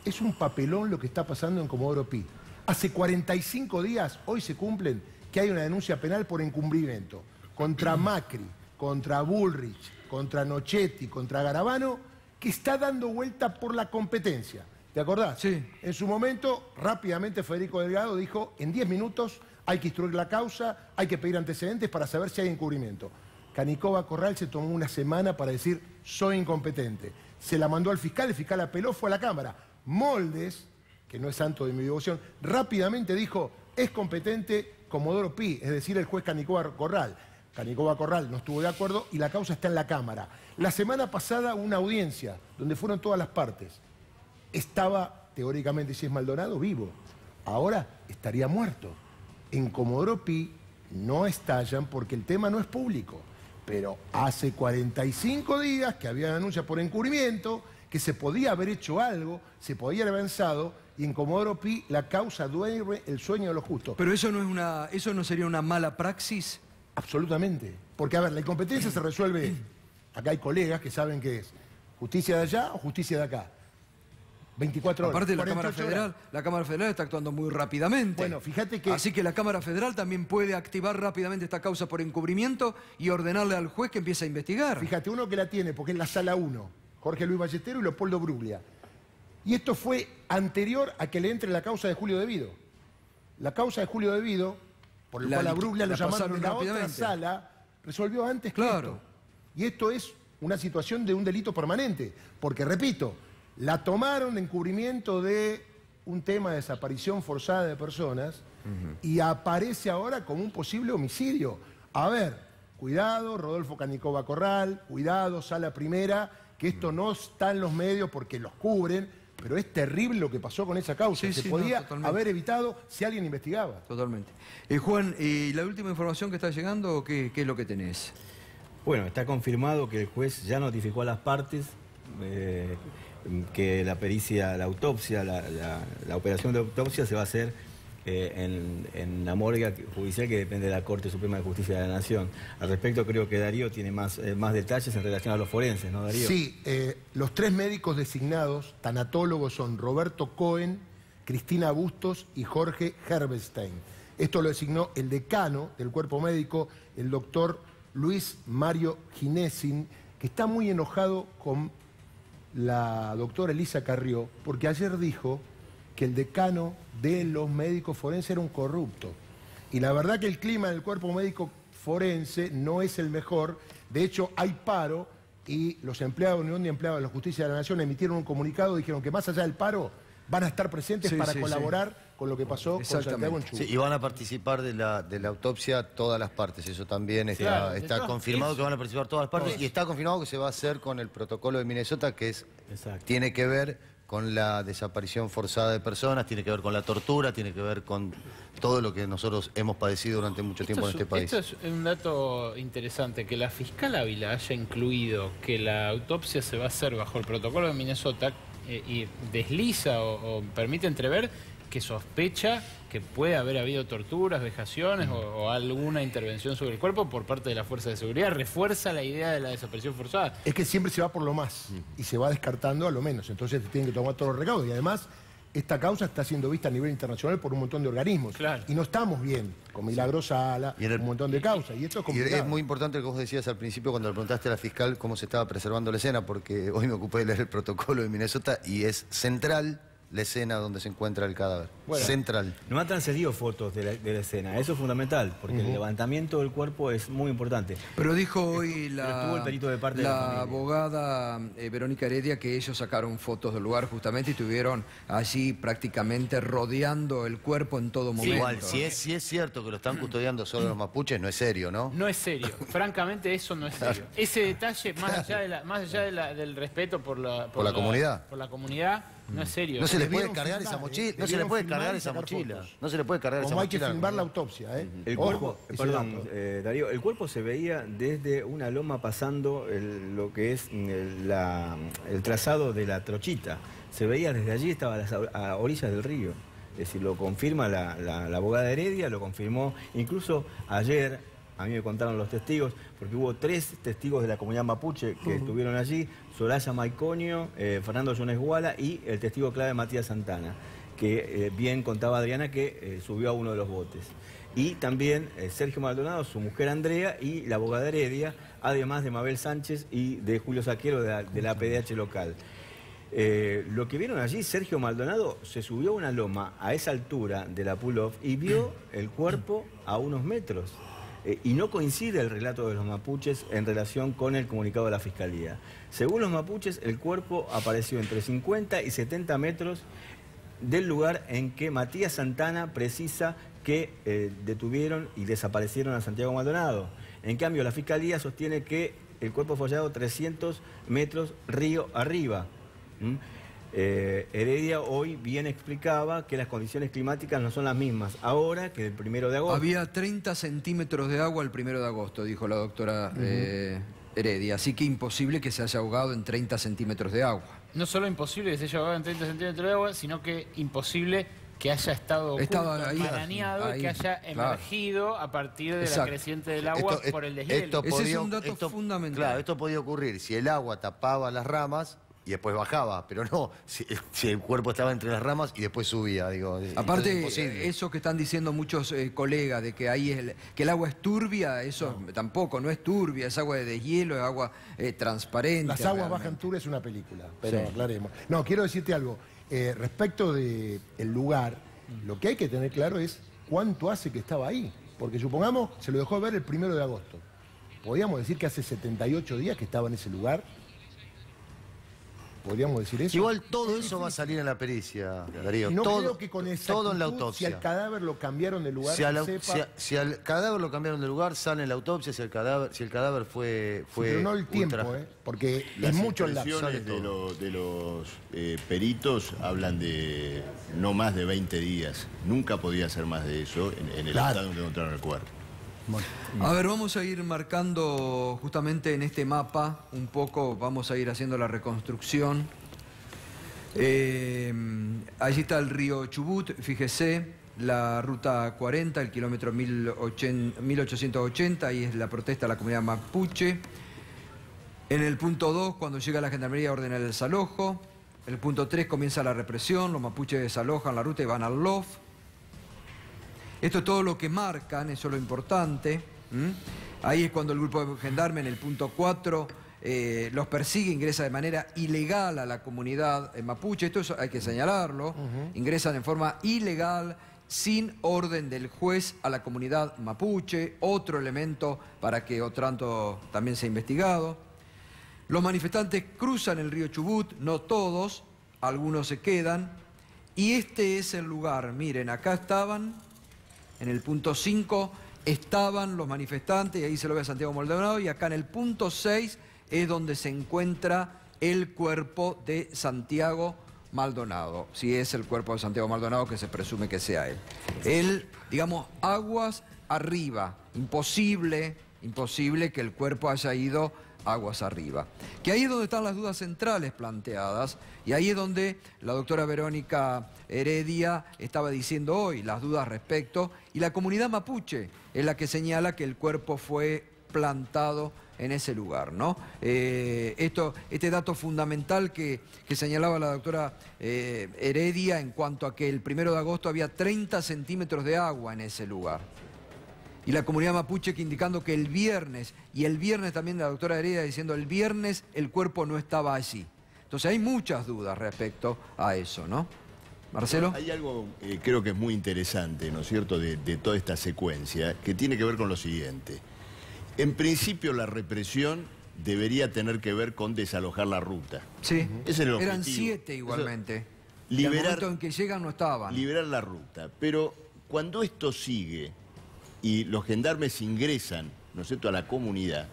es un papelón lo que está pasando en Comodoro Pi. Hace 45 días, hoy se cumplen, que hay una denuncia penal por encubrimiento contra Macri, contra Bullrich, contra Nochetti, contra Garabano, que está dando vuelta por la competencia. ¿Te acordás? Sí. En su momento, rápidamente Federico Delgado dijo, en 10 minutos hay que instruir la causa, hay que pedir antecedentes para saber si hay encubrimiento. Canicova Corral se tomó una semana para decir, soy incompetente. Se la mandó al fiscal, el fiscal apeló, fue a la Cámara. Moldes, que no es santo de mi devoción, rápidamente dijo, es competente Comodoro Pi, es decir, el juez Canicova Corral. Canicova Corral no estuvo de acuerdo y la causa está en la Cámara. La semana pasada una audiencia donde fueron todas las partes. Estaba, teóricamente, si es Maldonado, vivo. Ahora estaría muerto. En Comodoro Pi no estallan porque el tema no es público. Pero hace 45 días que había denuncia por encubrimiento, que se podía haber hecho algo, se podía haber avanzado, y en Comodoro Pi la causa duerme el sueño de los justos. Pero eso no sería una mala praxis. Absolutamente. Porque, a ver, la incompetencia se resuelve, acá hay colegas que saben que es justicia de allá o justicia de acá. 24 horas. Aparte, la Cámara Federal está actuando muy rápidamente. Bueno, fíjate que... Así que la Cámara Federal también puede activar rápidamente esta causa por encubrimiento y ordenarle al juez que empiece a investigar. Fíjate, uno que la tiene, porque es la Sala 1, Jorge Luis Ballestero y Leopoldo Bruglia. Y esto fue anterior a que le entre la causa de Julio Devido. La causa de Julio Devido, por el cual a Bruglia lo llamaron de la otra sala, resolvió antes que esto. Y esto es una situación de un delito permanente. Porque, repito, la tomaron de encubrimiento de un tema de desaparición forzada de personas y aparece ahora como un posible homicidio. A ver, cuidado, Rodolfo Canicova Corral, cuidado, Sala Primera, que esto no está en los medios porque los cubren, pero es terrible lo que pasó con esa causa. Se podía haber evitado si alguien investigaba. Totalmente. Juan, ¿y la última información que está llegando, qué es lo que tenés? Bueno, está confirmado que el juez ya notificó a las partes que la pericia, la autopsia, la operación de autopsia se va a hacer en la morgue judicial que depende de la Corte Suprema de Justicia de la Nación. Al respecto creo que Darío tiene más detalles en relación a los forenses, ¿no, Darío? Sí, los 3 médicos designados, tanatólogos, son Roberto Cohen, Cristina Bustos y Jorge Herbestein. Esto lo designó el decano del cuerpo médico, el doctor Luis Mario Ginesin, que está muy enojado con la doctora Elisa Carrió, porque ayer dijo que el decano de los médicos forenses era un corrupto. Y la verdad que el clima del cuerpo médico forense no es el mejor. De hecho, hay paro y los empleados de la Unión de Empleados de la Justicia de la Nación emitieron un comunicado y dijeron que más allá del paro van a estar presentes para colaborar con lo que pasó con Santiago en Chubut. Sí, y van a participar de la autopsia todas las partes. Eso también está confirmado que van a participar todas las partes y está confirmado que se va a hacer con el protocolo de Minnesota, que tiene que ver con la desaparición forzada de personas, tiene que ver con la tortura, tiene que ver con todo lo que nosotros hemos padecido durante mucho tiempo en este país. Esto es un dato interesante, que la fiscal Ávila haya incluido que la autopsia se va a hacer bajo el protocolo de Minnesota y desliza o permite entrever que sospecha que puede haber habido torturas, vejaciones o alguna intervención sobre el cuerpo por parte de la fuerza de seguridad. Refuerza la idea de la desaparición forzada. Es que siempre se va por lo más y se va descartando a lo menos. Entonces tienen que tomar todos los recaudos. Y además, esta causa está siendo vista a nivel internacional por un montón de organismos. Claro. Y no estamos bien, con Milagrosa Ala, un montón de causas. Y esto es complicado. Y es muy importante lo que vos decías al principio cuando le preguntaste a la fiscal cómo se estaba preservando la escena, porque hoy me ocupé de leer el protocolo de Minnesota y es central la escena donde se encuentra el cadáver. Bueno, central. No han transcedido fotos de la escena, eso es fundamental, porque el levantamiento del cuerpo es muy importante. Pero dijo hoy estuvo el perito de parte de la familia. abogada Verónica Heredia que ellos sacaron fotos del lugar justamente y estuvieron allí prácticamente rodeando el cuerpo en todo momento. Igual, si es cierto que lo están custodiando solo los mapuches, no es serio, ¿no? No es serio, francamente eso no es serio. Ese detalle, más allá del respeto por la comunidad. Por la comunidad, no es serio. No se le puede cargar esa mochila. No se le puede cargar esa mochila. No se le puede cargar esa mochila. Como hay que filmar la autopsia, ¿eh? El cuerpo, perdón, Darío, el cuerpo se veía desde una loma pasando lo que es el trazado de la trochita. Se veía desde allí, estaba a orillas del río. Es decir, lo confirma la abogada Heredia, lo confirmó incluso ayer. A mí me contaron los testigos, porque hubo 3 testigos de la comunidad mapuche que estuvieron allí, Soraya Maiconio, Fernando Jones Guala y el testigo clave Matías Santana, que bien contaba Adriana que subió a uno de los botes. Y también Sergio Maldonado, su mujer Andrea y la abogada Heredia, además de Mabel Sánchez y de Julio Saquero de la PDH local. Lo que vieron allí, Sergio Maldonado se subió a una loma a esa altura de la pull-off y vio el cuerpo a unos metros. Y no coincide el relato de los mapuches en relación con el comunicado de la Fiscalía. Según los mapuches, el cuerpo apareció entre 50 y 70 metros del lugar en que Matías Santana precisa que detuvieron y desaparecieron a Santiago Maldonado. En cambio, la Fiscalía sostiene que el cuerpo fue hallado 300 metros río arriba. Heredia hoy bien explicaba que las condiciones climáticas no son las mismas ahora que el 1 de agosto. Había 30 centímetros de agua el 1 de agosto, dijo la doctora Heredia, así que imposible que se haya ahogado en 30 centímetros de agua. No solo imposible que se haya ahogado en 30 centímetros de agua, sino que imposible que haya estado maraneado y que haya emergido a partir de la creciente del agua por el deshielo. Ese es un dato fundamental. Claro, esto podía ocurrir si el agua tapaba las ramas y después bajaba, pero no si el cuerpo estaba entre las ramas y después subía, digo. Aparte, eso que están diciendo muchos colegas, de que ahí que el agua es turbia, eso tampoco, no es turbia, es agua de deshielo, es agua transparente. Las aguas bajan turbia es una película, pero aclaremos. No, quiero decirte algo, respecto del lugar, lo que hay que tener claro es cuánto hace que estaba ahí, porque supongamos, se lo dejó ver el 1 de agosto. ¿Podríamos decir que hace 78 días que estaba en ese lugar? ¿Podríamos decir eso? Igual todo eso va a salir en la pericia, Darío. No todo, creo que con todo en la autopsia. Si al cadáver lo cambiaron de lugar, si al cadáver lo cambiaron de lugar, sale en la autopsia si el cadáver fue pero no el tiempo, porque es mucho el lapso. Las expresiones de los peritos hablan de no más de 20 días. Nunca podía ser más de eso en el estado donde encontraron el cuerpo. Bueno. A ver, vamos a ir marcando justamente en este mapa un poco, vamos a ir haciendo la reconstrucción. Allí está el río Chubut, fíjese, la ruta 40, el kilómetro 1880, ahí es la protesta de la comunidad mapuche. En el punto 2, cuando llega la gendarmería a ordenar el desalojo. En el punto 3 comienza la represión, los mapuches desalojan la ruta y van al LOF. Esto es todo lo que marcan, eso es lo importante. Ahí es cuando el grupo de gendarme en el punto 4 los persigue, ingresa de manera ilegal a la comunidad mapuche. Esto hay que señalarlo. Ingresan en forma ilegal, sin orden del juez, a la comunidad mapuche. Otro elemento para que Otranto también sea investigado. Los manifestantes cruzan el río Chubut, no todos, algunos se quedan. Y este es el lugar, miren, acá estaban... En el punto 5 estaban los manifestantes, y ahí se lo ve a Santiago Maldonado, y acá en el punto 6 es donde se encuentra el cuerpo de Santiago Maldonado, si es el cuerpo de Santiago Maldonado, que se presume que sea él. Él, digamos, aguas arriba, imposible que el cuerpo haya ido aguas arriba. Que ahí es donde están las dudas centrales planteadas, y ahí es donde la doctora Verónica Heredia estaba diciendo hoy las dudas respecto, y la comunidad mapuche es la que señala que el cuerpo fue plantado en ese lugar, ¿no? Este dato fundamental que señalaba la doctora Heredia en cuanto a que el 1 de agosto había 30 centímetros de agua en ese lugar. Y la comunidad mapuche que indicando que el viernes, y el viernes también la doctora Heredia diciendo el viernes el cuerpo no estaba allí. Entonces hay muchas dudas respecto a eso, ¿no? Marcelo. Hay algo creo que es muy interesante, ¿no es cierto?, de toda esta secuencia, que tiene que ver con lo siguiente. En principio la represión debería tener que ver con desalojar la ruta. Sí, ese era el eran objetivo. 7 igualmente. Liberar, y al momento en que llegan no estaban. Liberar la ruta. Pero cuando esto sigue y los gendarmes ingresan, ¿no es cierto?, a la comunidad,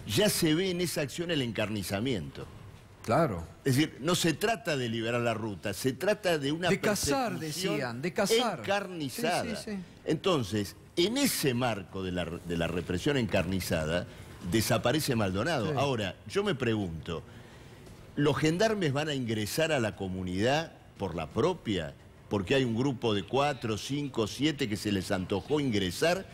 ya se ve en esa acción el encarnizamiento. Claro. Es decir, no se trata de liberar la ruta, se trata de una cazar, decían, de cazar. Encarnizada. Sí. Entonces, en ese marco de la represión encarnizada, desaparece Maldonado. Sí. Ahora, yo me pregunto, ¿los gendarmes van a ingresar a la comunidad por la propia? Porque hay un grupo de 4, 5, 7 que se les antojó ingresar,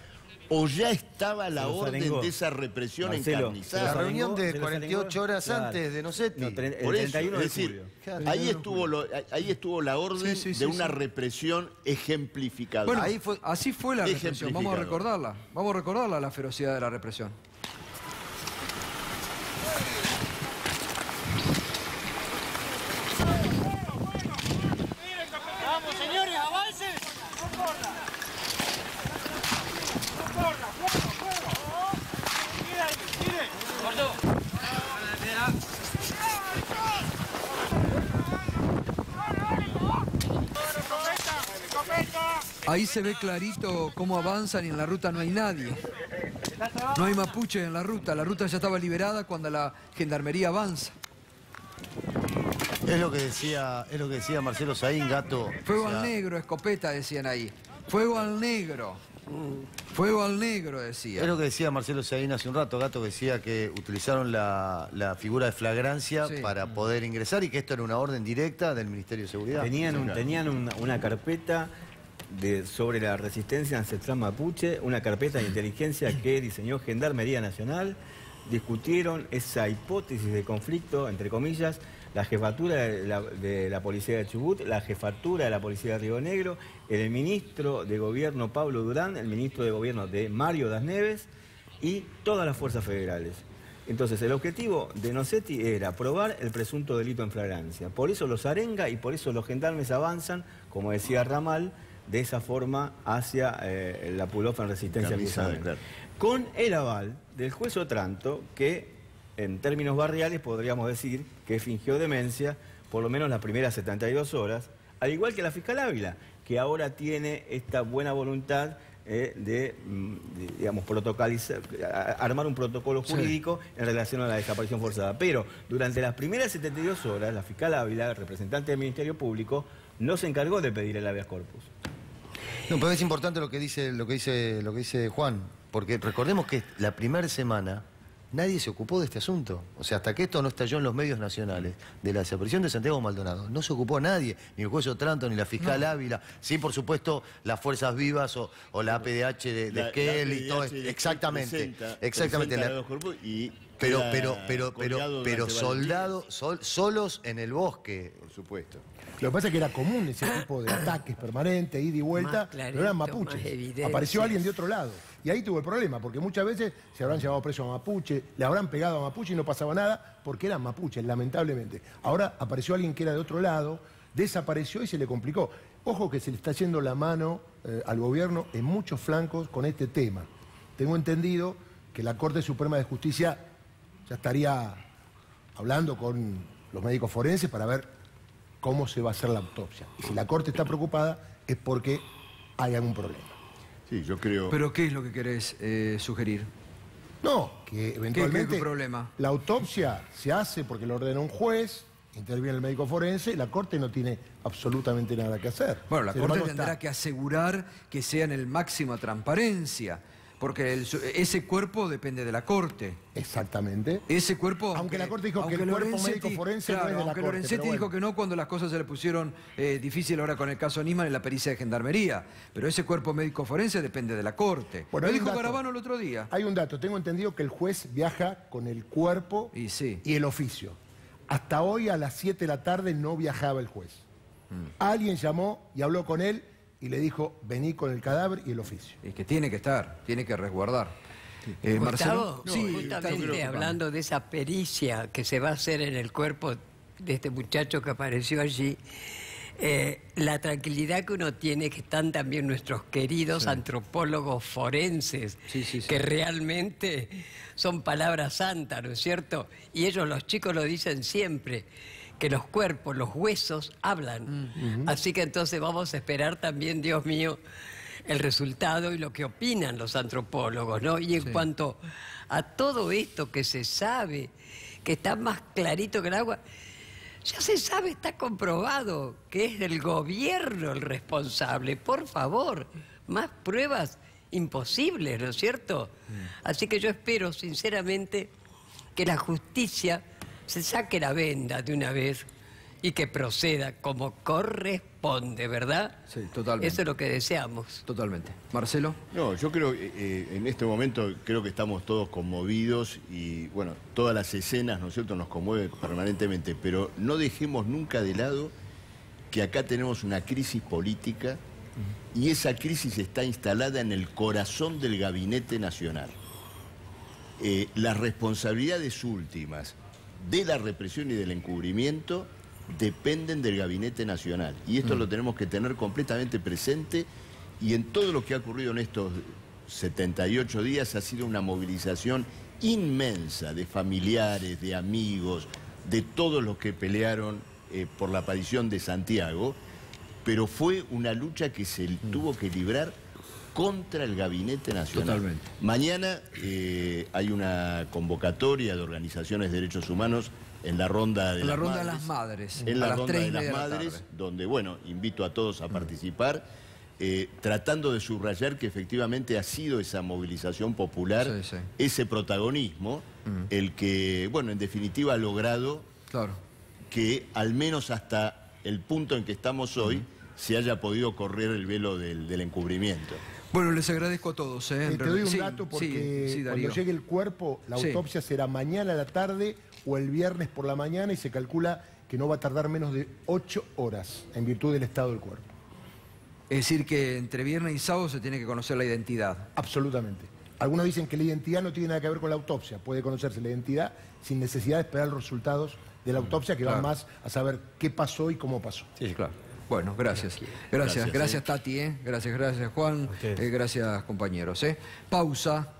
¿o ya estaba la orden de esa represión encarnizada? La reunión de 48 horas antes de Nocetti. No, por eso, es decir, ahí estuvo la orden de una represión ejemplificada. Bueno, así fue la represión, vamos a recordarla, la ferocidad de la represión. Vamos, señores, avancen. No corran. No corran, fuego. Mire. Gordo. Ahí se ve clarito cómo avanzan y en la ruta no hay nadie. No hay mapuche en la ruta ya estaba liberada cuando la gendarmería avanza. Es lo que decía Marcelo Saín, Gato. Fuego al negro, escopeta, decían ahí. Fuego al negro. Fuego al negro, decía. Es lo que decía Marcelo Saín hace un rato, Gato, que decía que utilizaron la figura de flagrancia para poder ingresar y que esto era una orden directa del Ministerio de Seguridad. Tenían una carpeta sobre la resistencia ancestral mapuche, una carpeta de inteligencia que diseñó Gendarmería Nacional. Discutieron esa hipótesis de conflicto, entre comillas, la jefatura de la policía de Chubut, la jefatura de la policía de Río Negro, el ministro de gobierno Pablo Durán, el ministro de gobierno de Mario Das Neves y todas las fuerzas federales. Entonces el objetivo de Nocetti era probar el presunto delito en flagrancia. Por eso los arenga y por eso los gendarmes avanzan, como decía Ramal, de esa forma hacia la pull-off en resistencia Cusamen. Claro. Con el aval del juez Otranto, que en términos barriales podríamos decir que fingió demencia por lo menos las primeras 72 horas, al igual que la fiscal Ávila, que ahora tiene esta buena voluntad digamos, protocolizar, armar un protocolo jurídico en relación a la desaparición forzada. Pero durante las primeras 72 horas, la fiscal Ávila, representante del Ministerio Público, no se encargó de pedir el habeas corpus. No, pero es importante lo que dice Juan, porque recordemos que la primera semana nadie se ocupó de este asunto. O sea, hasta que esto no estalló en los medios nacionales, de la desaparición de Santiago Maldonado, no se ocupó nadie, ni el juez Otranto, ni la fiscal Ávila. Sí, por supuesto, las Fuerzas Vivas o la APDH de Esquel y todo esto. Exactamente. Pero soldados, solos en el bosque. Por supuesto. Lo que pasa es que era común ese tipo de ataques permanentes, ida y vuelta, pero eran mapuches. Apareció alguien de otro lado. Y ahí tuvo el problema, porque muchas veces se habrán llevado preso a mapuche, le habrán pegado a mapuche y no pasaba nada, porque eran mapuches, lamentablemente. Ahora apareció alguien que era de otro lado, desapareció y se le complicó. Ojo que se le está yendo la mano al gobierno en muchos flancos con este tema. Tengo entendido que la Corte Suprema de Justicia ya estaría hablando con los médicos forenses para ver cómo se va a hacer la autopsia. Y si la Corte está preocupada es porque hay algún problema. Sí, yo creo... ¿Pero qué es lo que querés sugerir? No, que eventualmente ¿Qué problema? La autopsia se hace porque lo ordena un juez interviene el médico forense, la Corte no tiene absolutamente nada que hacer. Bueno, la Sin Corte embargo, tendrá que asegurar que sea en el máxima transparencia, porque ese cuerpo depende de la Corte. Exactamente. Ese cuerpo... Aunque la Corte dijo que el cuerpo médico forense no es de la aunque Corte, Lorenzetti pero dijo bueno. que no cuando las cosas se le pusieron difíciles ahora con el caso Nisman en la pericia de Gendarmería. Pero ese cuerpo médico forense depende de la Corte. Bueno, Lo hay un dijo dato. Garabano el otro día. Hay un dato, tengo entendido que el juez viaja con el cuerpo y el oficio. Hasta hoy a las 7 de la tarde no viajaba el juez. Alguien llamó y habló con él y le dijo, vení con el cadáver y el oficio. Y que tiene que estar, tiene que resguardar. Gustavo, Sí, justamente hablando de esa pericia que se va a hacer en el cuerpo de este muchacho que apareció allí, la tranquilidad que uno tiene que están también nuestros queridos antropólogos forenses, que realmente son palabras santas, ¿no es cierto? Y ellos, los chicos, lo dicen siempre, que los cuerpos, los huesos hablan. Así que entonces vamos a esperar también, Dios mío, el resultado y lo que opinan los antropólogos, ¿no? Y en cuanto a todo esto que se sabe, que está más clarito que el agua, ya se sabe, está comprobado que es el gobierno el responsable. Por favor, más pruebas imposibles, ¿no es cierto? Así que yo espero, sinceramente, que la justicia se saque la venda de una vez y que proceda como corresponde, ¿verdad? Sí, totalmente. Eso es lo que deseamos. Totalmente. Marcelo. No, yo creo que en este momento creo que estamos todos conmovidos y, bueno, todas las escenas, ¿no es cierto?, nos conmueven permanentemente, pero no dejemos nunca de lado que acá tenemos una crisis política y esa crisis está instalada en el corazón del Gabinete Nacional. Las responsabilidades últimas de la represión y del encubrimiento dependen del Gabinete Nacional. Y esto lo tenemos que tener completamente presente y en todo lo que ha ocurrido en estos 78 días ha sido una movilización inmensa de familiares, de amigos, de todos los que pelearon por la aparición de Santiago, pero fue una lucha que se tuvo que librar contra el Gabinete Nacional. Totalmente. Mañana hay una convocatoria de organizaciones de derechos humanos en la ronda de las madres. En a la las ronda 3:30 de las de la madres, tarde. donde, bueno, invito a todos a participar, tratando de subrayar que efectivamente ha sido esa movilización popular, ese protagonismo, el que, bueno, en definitiva ha logrado que al menos hasta el punto en que estamos hoy se haya podido correr el velo del encubrimiento. Bueno, les agradezco a todos. Te doy un dato porque cuando llegue el cuerpo, la autopsia será mañana a la tarde o el viernes por la mañana y se calcula que no va a tardar menos de 8 horas en virtud del estado del cuerpo. Es decir, que entre viernes y sábado se tiene que conocer la identidad. Absolutamente. Algunos dicen que la identidad no tiene nada que ver con la autopsia. Puede conocerse la identidad sin necesidad de esperar los resultados de la autopsia que van más a saber qué pasó y cómo pasó. Sí, claro. Bueno, gracias. Gracias, Tati. Gracias, Juan. Gracias, compañeros. Pausa.